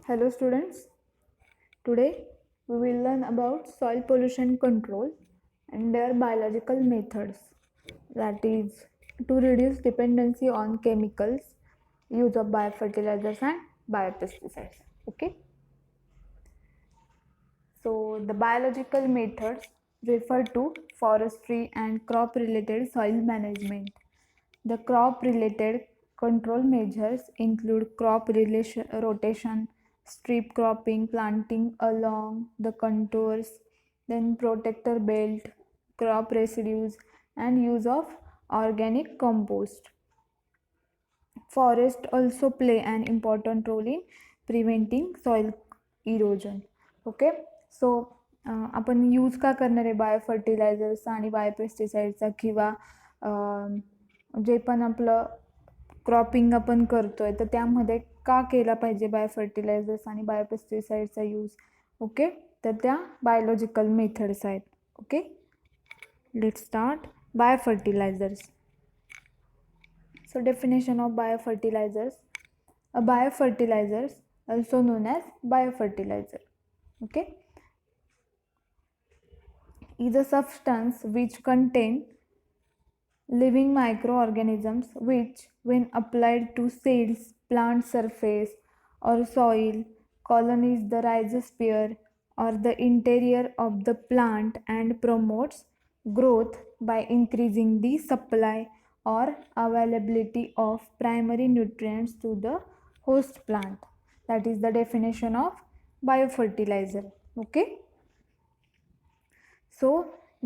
Hello students, today we will learn about soil pollution control and their biological methods, that is to reduce dependency on chemicals, use of biofertilizers and biopesticides. Okay, so the biological methods refer to forestry and crop related soil management. The crop related control measures include rotation, strip cropping, planting along the contours, then protector belt, crop residues, and use of organic compost. Forests also play an important role in preventing soil erosion. Okay so आपण use का करणार आहे बायोफर्टिलायझर्स आणि बायोपेस्टिसाइडचा किंवा जे पण आपलं cropping आपण करतोय तर त्यामध्ये का केला पाहिजे बायोफर्टिलायझर्स आणि बायोपेस्टिसाइडचा यूज. ओके तर त्या बायोलॉजिकल मेथड्स आहेत. Okay let start. Biofertilisers. So definition of biofertilizers. A biofertilizers, also known as biofertilizer, okay, is a substance which contain living microorganisms which when applied to seeds, plant surface or soil colonize the rhizosphere or the interior of the plant and promotes growth by increasing the supply or availability of primary nutrients to the host plant. That is the definition of biofertilizer. Okay. So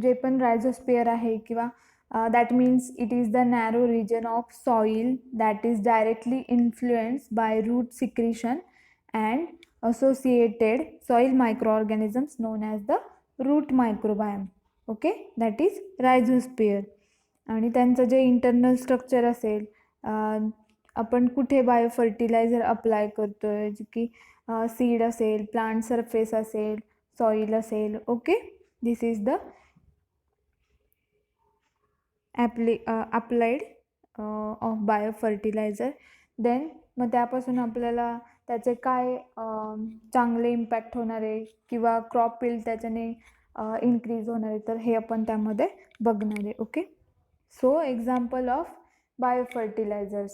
जे पण रायझोस्पियर आहे किंवा that means it is the narrow region of soil that is directly influenced by root secretion and associated soil microorganisms known as the root microbiome. Okay that is rhizosphere. आणि त्यांचं जे internal structure असेल, आपण कुठे biofertiliser apply करतोय, जे की seed असेल, प्लांट सरफेस असेल, सॉईल असेल. Okay this is the applied of biofertilizer. then मग त्यापासून आपल्याला त्याचे काय चांगले इम्पॅक्ट होणार आहे किंवा क्रॉप यील्ड त्याच्याने इन्क्रीज होणार आहे, तर हे आपण त्यामध्ये बघणार आहे. Okay so example of biofertilizers.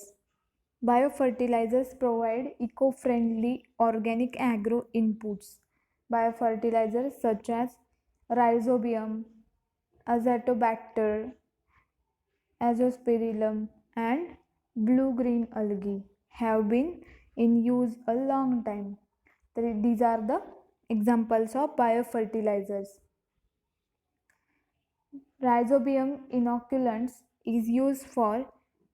Biofertilizers provide eco-friendly organic agro inputs. Biofertilizers such as Rhizobium, Azotobacter, Azospirillum and blue-green algae have been in use a long time. These are the examples of biofertilizers. Rhizobium inoculants is used for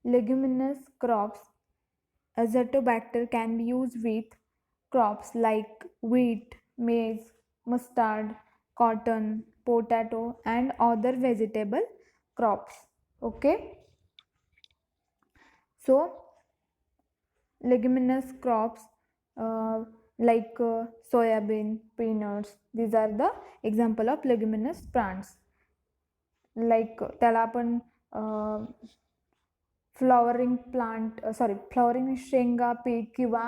leguminous crops. Azotobacter can be used with crops like wheat, maize, mustard, cotton, potato and other vegetable crops. Okay, so leguminous crops like soybean, peanuts, these are the example of leguminous plants. like त्याला आपण flowering शेंगा पीक किंवा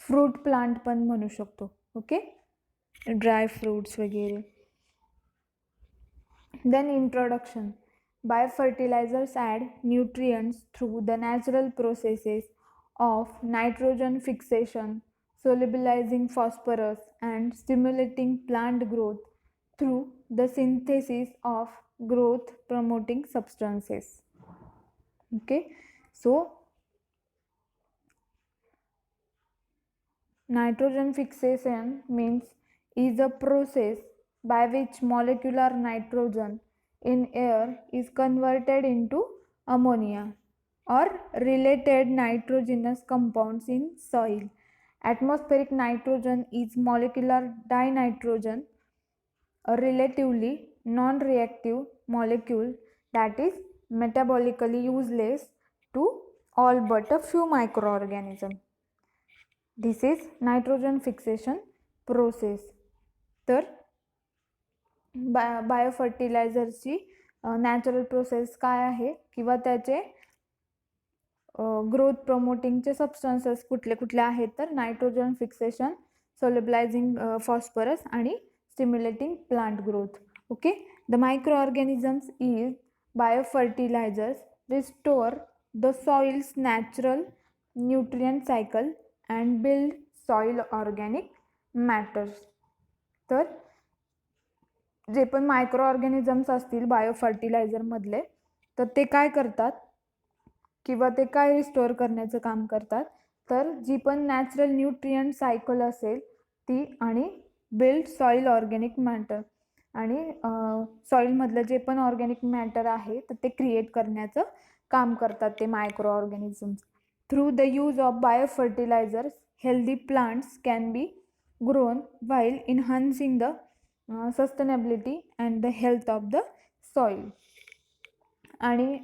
fruit plant पण म्हणू शकतो. Okay dry fruits वगैरे. then introduction. Biofertilizers add nutrients through the natural processes of nitrogen fixation, solubilizing phosphorus and stimulating plant growth through the synthesis of growth promoting substances. Okay, so nitrogen fixation means is a process by which molecular nitrogen in air is converted into ammonia or related nitrogenous compounds in soil. Atmospheric nitrogen is molecular dinitrogen, a relatively non-reactive molecule that is metabolically useless to all but a few microorganisms. This is nitrogen fixation process. तर बायोफर्टिलायझरची natural process काय आहे किंवा त्याचे growth प्रमोटिंगचे substances कुठले कुठले आहेत तर nitrogen fixation, solubilizing phosphorus आणि stimulating plant growth. Okay, the micro organisms is biofertilizers restore the soils natural nutrient cycle and build soil organic matters. तर जे पण मायक्रो ऑर्गॅनिझम्स असतील बायोफर्टिलायझरमधले तर ते काय करतात किंवा ते काय रिस्टोअर करण्याचं काम करतात तर जी पण नॅचरल न्यूट्रिएंट सायकल असेल ती आणि बिल्ड सॉइल ऑर्गॅनिक मॅटर आणि सॉइलमधलं जे पण ऑर्गॅनिक मॅटर आहे तर ते क्रिएट करण्याचं काम करतात ते micro organisms. Through the use of biofertilizers healthy plants can be grown while enhancing the sustainability and the health of the soil. आणि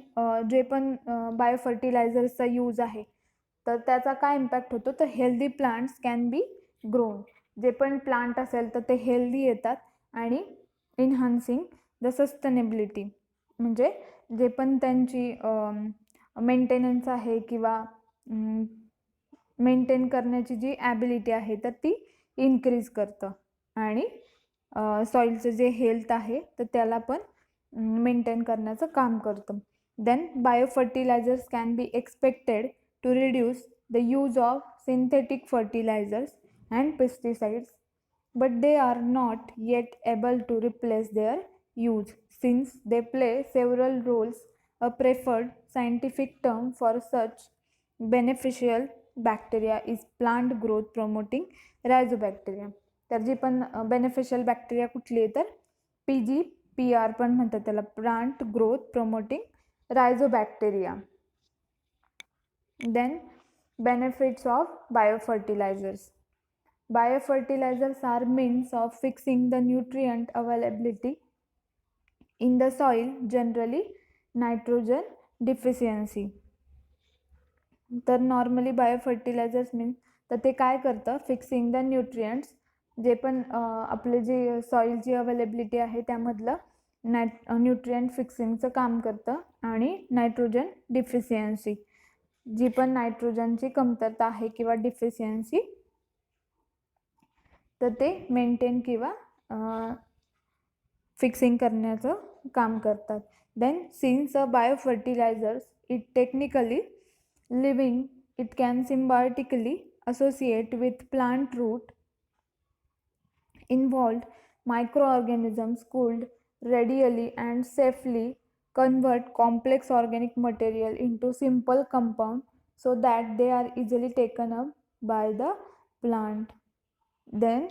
जे पण बायोफर्टिलायझर्सचा यूज आहे तर त्याचा काय इम्पॅक्ट होतो तर healthy plants can be grown. जे पण प्लांट असेल तर ते हेल्दी येतात आणि इन्हान्सिंग द सस्टेनेबिलिटी म्हणजे जे पण त्यांची मेंटेनन्स आहे किंवा मेंटेन करण्याची जी ॲबिलिटी आहे तर ती इन्क्रीज करतं आणि सॉईलचं जे हेल्थ आहे तर त्याला पण मेंटेन करण्याचं काम करतं. Then biofertilizers can be expected to reduce the use of synthetic fertilizers and pesticides but they are not yet able to replace their use since they play several roles. A preferred scientific term for such beneficial bacteria is plant growth promoting rhizobacteria. तर जी पण beneficial bacteria कुठली आहे तर PGPR पण म्हणतात त्याला, plant growth promoting rhizobacteria. Then benefits of biofertilizers. Biofertilizers are means of fixing the nutrient availability in the soil, generally nitrogen deficiency. तर normally बायोफर्टिलायझर्स means तर ते काय करतं फिक्सिंग द न्यूट्रियंट्स, जे पण आपले जे सॉईलची अवेलेबिलिटी आहे त्यामधलं न्यूट्रियंट फिक्सिंगचं काम करतं आणि नायट्रोजन डिफिशियन्सी, जी पण नायट्रोजनची कमतरता आहे किंवा डिफिशियन्सी तर ते मेंटेन किंवा फिक्सिंग करण्याचं काम करतात. Then since a biofertilizers it technically living it can symbiotically associate with plant root involved microorganisms could readily and safely convert complex organic material into simple compound so that they are easily taken up by the plant. Then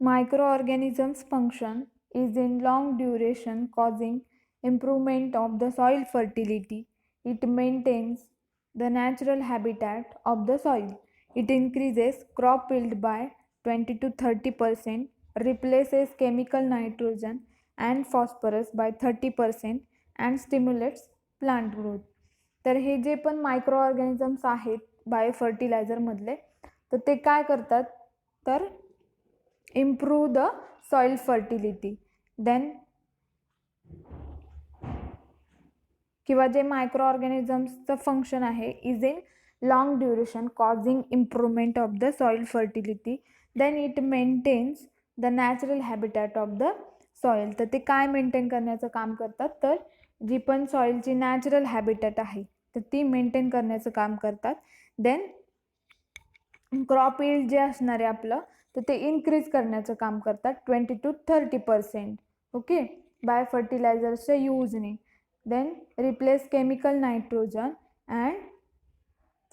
microorganisms function is in long duration causing improvement of the soil fertility. It maintains the natural habitat of the soil. It increases crop yield by 20 to 30%, replaces chemical nitrogen and phosphorus by 30% and stimulates plant growth. तर हे जे पण micro organisms आहेत बायोफर्टिलायझरमधले तर ते काय करतात तर improve the soil fertility. Then किंवा जे मायक्रो ऑर्गॅनिझम्सचं फंक्शन आहे is in long duration causing improvement of the soil fertility. Then it maintains the natural habitat of the soil. तर ते काय मेंटेन करण्याचं काम करतात तर जी पण सॉइलची नॅचरल हॅबिटॅट आहे तर ती मेंटेन करण्याचं काम करतात. देन क्रॉप यील्ड जे असणार आहे आपलं तर ते इन्क्रीज करण्याचं काम करतात 20 to 30%. ओके, बायोफर्टिलायझर्सच्या यूजने. Then replace chemical nitrogen and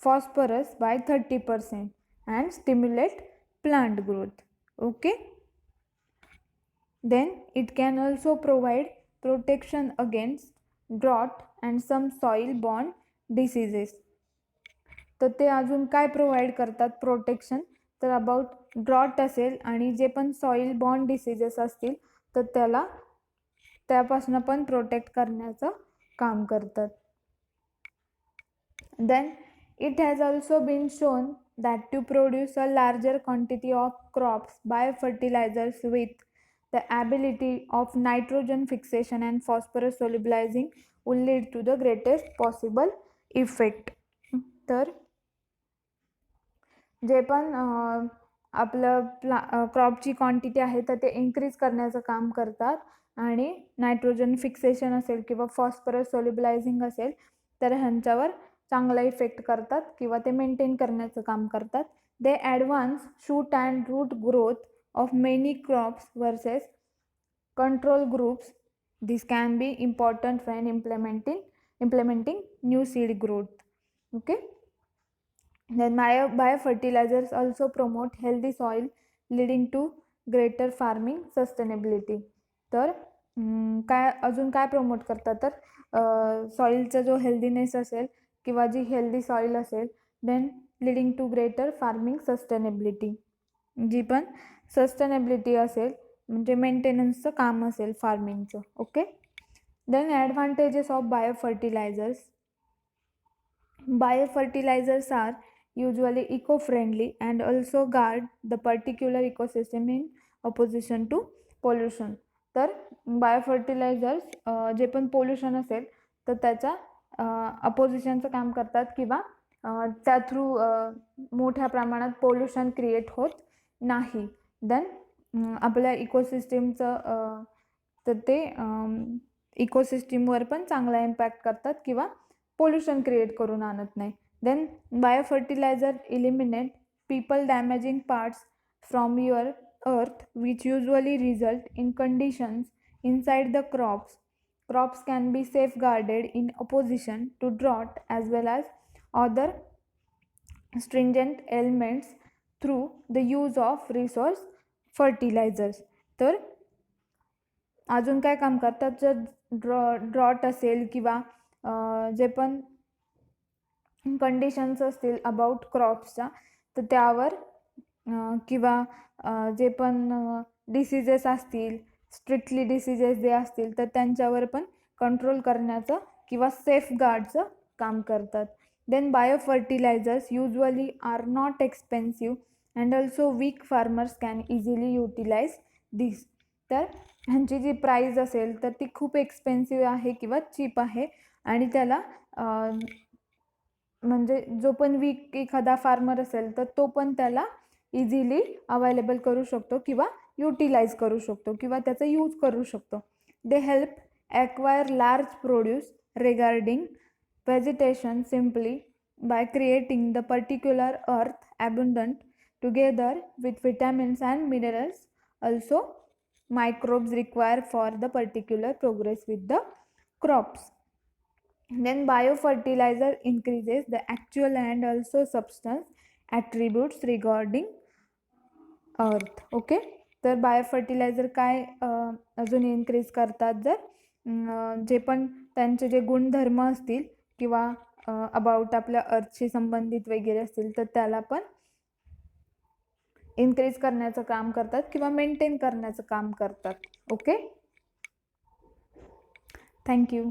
phosphorus by 30% and stimulate plant growth. Okay, then it can also provide protection against drought and some soil borne diseases. तर ते अजून काय प्रोव्हाइड करतात प्रोटेक्शन तर अबाउट ड्रॉट असेल आणि जे पण सॉइल बॉर्न डिसीजेस असतील तर त्यापासून पण प्रोटेक्ट करण्याचं काम करतात. Then it has also been shown that to produce a larger quantity of crops biofertilizers with the ability of nitrogen fixation and phosphorus solubilizing will lead to the greatest possible effect. तर जे पण आपलं क्रॉपची quantity आहे तर ते increase करण्याचं काम करतात आणि नायट्रोजन फिक्सेशन असेल किंवा फॉस्फरस सोल्युबलायझिंग असेल तर ह्यांच्यावर चांगला इफेक्ट करतात किंवा ते मेंटेन करण्याचं काम करतात. They advance shoot and root growth of many crops versus control groups. This can be important when implementing new seed growth. Okay. Then biofertilizers also promote healthy soil, leading to greater farming sustainability. तर काय अजून काय promote करतात तर सॉईलचा जो healthiness असेल किंवा जी हेल्दी सॉईल असेल then leading to greater farming sustainability. जी पण सस्टेनेबिलिटी असेल म्हणजे मेंटेनन्सचं काम असेल फार्मिंगचं. Okay. Then advantages of biofertilizers. Biofertilizers are usually eco-friendly and also guard the particular ecosystem in opposition to pollution. तर बायोफर्टिलायझर्स जे पण पोल्युशन असेल तर त्याच्या अपोजिशनचं काम करतात किंवा त्या थ्रू मोठ्या प्रमाणात पोल्युशन क्रिएट होत नाही. देन आपल्या इकोसिस्टीमचं तर ते इकोसिस्टीमवर पण चांगला इम्पॅक्ट करतात किंवा पोल्युशन क्रिएट करून आणत नाही. Then biofertilizer eliminate people damaging parts from your earth which usually result in conditions inside the crops. Crops can be safeguarded in opposition to drought as well as other stringent elements through the use of resource fertilizers. तर अजून काय काम करतात जर drought असेल किंवा जे पण कंडिशन्स असतील अबाउट क्रॉप्सच्या तर त्यावर किंवा जे पण डिसीजेस असतील स्ट्रिक्टली डिसीजेस जे असतील तर त्यांच्यावर पण कंट्रोल करण्याचं किंवा सेफगार्डचं काम करतात. Then biofertilizers usually are not expensive and also weak farmers can easily utilize this. तर ह्यांची जी प्राईज असेल तर ती खूप एक्सपेन्सिव्ह आहे किंवा चीप आहे आणि त्याला म्हणजे जो पण वीक एखादा फार्मर असेल तर तो पण त्याला इझिली अवेलेबल करू शकतो किंवा युटिलाइज करू शकतो किंवा त्याचा यूज करू शकतो. They help acquire large produce regarding vegetation simply by creating the particular earth abundant together with vitamins and minerals also microbes require for the particular progress with the crops. Then biofertilizer increases the actual and also substance attributes regarding earth. Okay. तर biofertiliser काय अजून increase करतात जर जे पण त्यांचे जे गुणधर्म असतील किंवा अबाउट आपल्या अर्थशी संबंधित वगैरे असतील तर त्याला पण इन्क्रीज करण्याचं काम करतात किंवा मेंटेन करण्याचं काम करतात. ओके. थँक्यू.